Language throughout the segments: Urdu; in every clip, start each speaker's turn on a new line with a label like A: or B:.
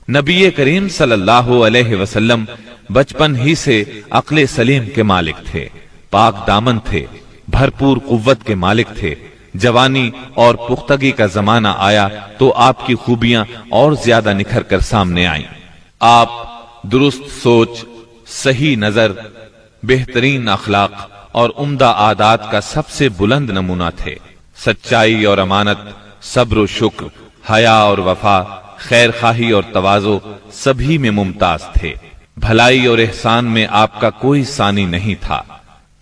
A: نبی کریم صلی اللہ علیہ وسلم بچپن ہی سے عقل سلیم کے مالک تھے، پاک دامن تھے، بھرپور قوت کے مالک تھے۔ جوانی اور پختگی کا زمانہ آیا تو آپ کی خوبیاں اور زیادہ نکھر کر سامنے آئیں۔ آپ درست سوچ، صحیح نظر، بہترین اخلاق اور عمدہ عادات کا سب سے بلند نمونہ تھے۔ سچائی اور امانت، صبر و شکر، حیا اور وفا، خیر خواہی اور تواضع سبھی میں ممتاز تھے۔ بھلائی اور احسان میں آپ کا کوئی ثانی نہیں تھا۔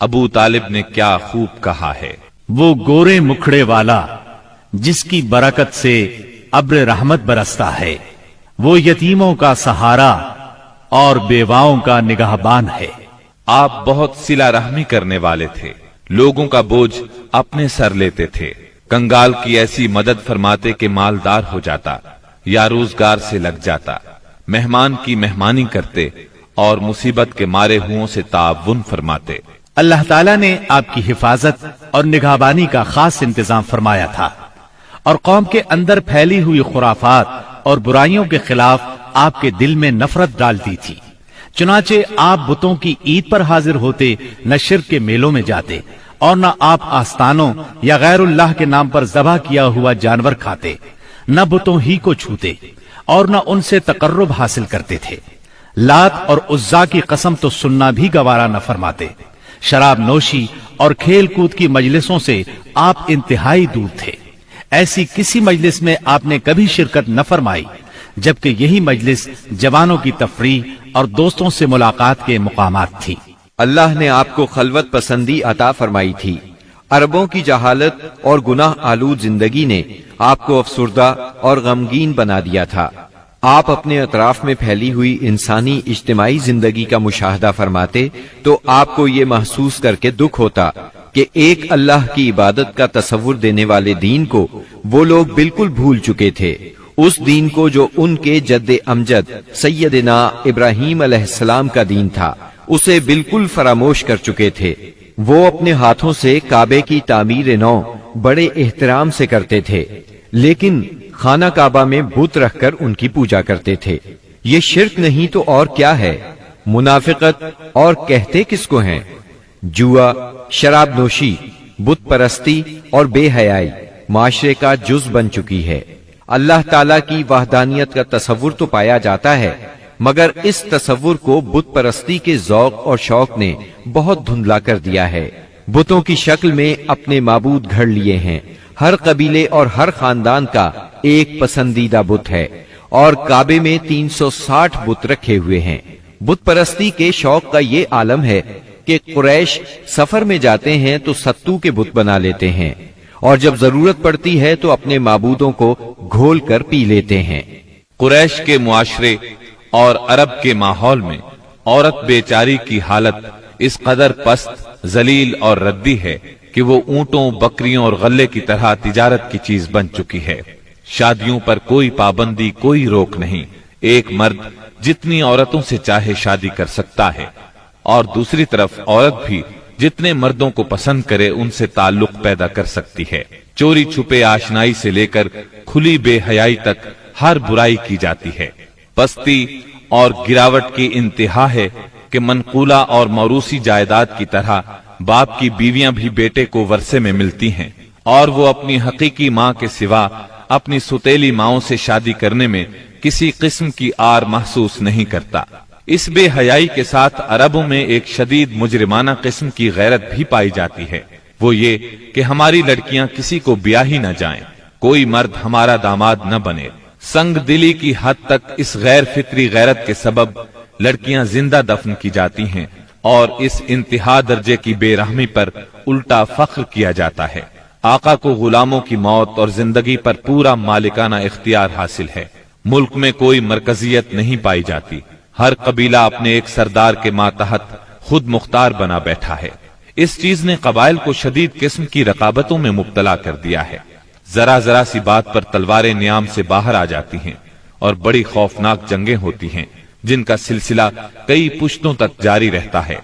A: ابو طالب نے کیا خوب کہا ہے،
B: وہ گورے مکھڑے والا جس کی برکت سے ابر رحمت برستا ہے، وہ یتیموں کا سہارا اور بیواؤں کا نگہبان ہے۔
A: آپ بہت صلہ رحمی کرنے والے تھے، لوگوں کا بوجھ اپنے سر لیتے تھے، کنگال کی ایسی مدد فرماتے کہ مالدار ہو جاتا یا روزگار سے لگ جاتا، مہمان کی مہمانی کرتے اور مصیبت کے مارے ہوں سے تعاون فرماتے۔
B: اللہ تعالیٰ نے آپ کی حفاظت اور نگہبانی کا خاص انتظام فرمایا تھا، اور قوم کے اندر پھیلی ہوئی خرافات اور برائیوں کے خلاف آپ کے دل میں نفرت ڈال دی تھی۔ چنانچہ آپ بتوں کی عید پر حاضر ہوتے، نہ شرک کے میلوں میں جاتے، اور نہ آپ آستانوں یا غیر اللہ کے نام پر ذبح کیا ہوا جانور کھاتے، نہ بتوں ہی کو چھوتے، اور نہ ان سے تقرب حاصل کرتے تھے۔ لات اور عزا کی قسم تو سننا بھی گوارا نہ فرماتے۔ شراب نوشی اور کھیل کود کی مجلسوں سے آپ انتہائی دور تھے۔ ایسی کسی مجلس میں آپ نے کبھی شرکت نہ فرمائی، جبکہ یہی مجلس جوانوں کی تفریح اور دوستوں سے ملاقات کے مقامات تھی۔
C: اللہ نے آپ کو خلوت پسندی عطا فرمائی تھی۔ عربوں کی جہالت اور گناہ آلود زندگی نے آپ کو افسردہ اور غمگین بنا دیا تھا۔ آپ اپنے اطراف میں پھیلی ہوئی انسانی اجتماعی زندگی کا مشاہدہ فرماتے تو آپ کو یہ محسوس کر کے دکھ ہوتا کہ ایک اللہ کی عبادت کا تصور دینے والے دین کو وہ لوگ بالکل بھول چکے تھے، اس دین کو جو ان کے جد امجد سیدنا ابراہیم علیہ السلام کا دین تھا، اسے بالکل فراموش کر چکے تھے۔ وہ اپنے ہاتھوں سے کعبے کی تعمیر نو بڑے احترام سے کرتے تھے، لیکن خانہ کعبہ میں بت رکھ کر ان کی پوجا کرتے تھے۔ یہ شرک نہیں تو اور کیا ہے؟ منافقت اور کہتے کس کو ہیں؟ جوا، شراب نوشی، بت پرستی اور بے حیائی معاشرے کا جز بن چکی ہے۔ اللہ تعالیٰ کی وحدانیت کا تصور تو پایا جاتا ہے، مگر اس تصور کو بت پرستی کے ذوق اور شوق نے بہت دھندلا کر دیا ہے۔ بتوں کی شکل میں اپنے معبود گھڑ لیے ہیں۔ ہر قبیلے اور ہر خاندان کا ایک پسندیدہ بت ہے، اور کعبے میں 360 بت رکھے ہوئے ہیں۔ بت پرستی کے شوق کا یہ عالم ہے کہ قریش سفر میں جاتے ہیں تو ستو کے بت بنا لیتے ہیں، اور جب ضرورت پڑتی ہے تو اپنے معبودوں کو گھول کر پی لیتے ہیں۔
A: قریش کے معاشرے اور عرب کے ماحول میں عورت بیچاری کی حالت اس قدر پست، ذلیل اور ردی ہے کہ وہ اونٹوں، بکریوں اور غلے کی طرح تجارت کی چیز بن چکی ہے۔ شادیوں پر کوئی پابندی، کوئی روک نہیں۔ ایک مرد جتنی عورتوں سے چاہے شادی کر سکتا ہے، اور دوسری طرف عورت بھی جتنے مردوں کو پسند کرے ان سے تعلق پیدا کر سکتی ہے۔ چوری چھپے آشنائی سے لے کر کھلی بے حیائی تک ہر برائی کی جاتی ہے۔ پستی اور گراوٹ کی انتہا ہے کہ منقولہ اور موروثی جائیداد کی طرح باپ کی بیویاں بھی بیٹے کو ورثے میں ملتی ہیں، اور وہ اپنی حقیقی ماں کے سوا اپنی ستیلی ماؤں سے شادی کرنے میں کسی قسم کی آر محسوس نہیں کرتا۔ اس بے حیائی کے ساتھ عربوں میں ایک شدید مجرمانہ قسم کی غیرت بھی پائی جاتی ہے، وہ یہ کہ ہماری لڑکیاں کسی کو بیاہ ہی نہ جائیں، کوئی مرد ہمارا داماد نہ بنے۔ سنگ دلی کی حد تک اس غیر فطری غیرت کے سبب لڑکیاں زندہ دفن کی جاتی ہیں، اور اس انتہا درجے کی بے رحمی پر الٹا فخر کیا جاتا ہے۔ آقا کو غلاموں کی موت اور زندگی پر پورا مالکانہ اختیار حاصل ہے۔ ملک میں کوئی مرکزیت نہیں پائی جاتی، ہر قبیلہ اپنے ایک سردار کے ماتحت خود مختار بنا بیٹھا ہے۔ اس چیز نے قبائل کو شدید قسم کی رقابتوں میں مبتلا کر دیا ہے۔ ذرا ذرا سی بات پر تلواریں نیام سے باہر آ جاتی ہیں، اور بڑی خوفناک جنگیں ہوتی ہیں جن کا سلسلہ کئی پشتوں تک جاری رہتا ہے۔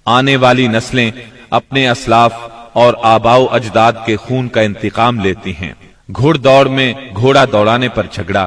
A: آنے والی نسلیں اپنے اسلاف اور آباء و اجداد کے خون کا انتقام لیتی ہیں۔ گھوڑ دوڑ میں گھوڑا دوڑانے پر جھگڑا،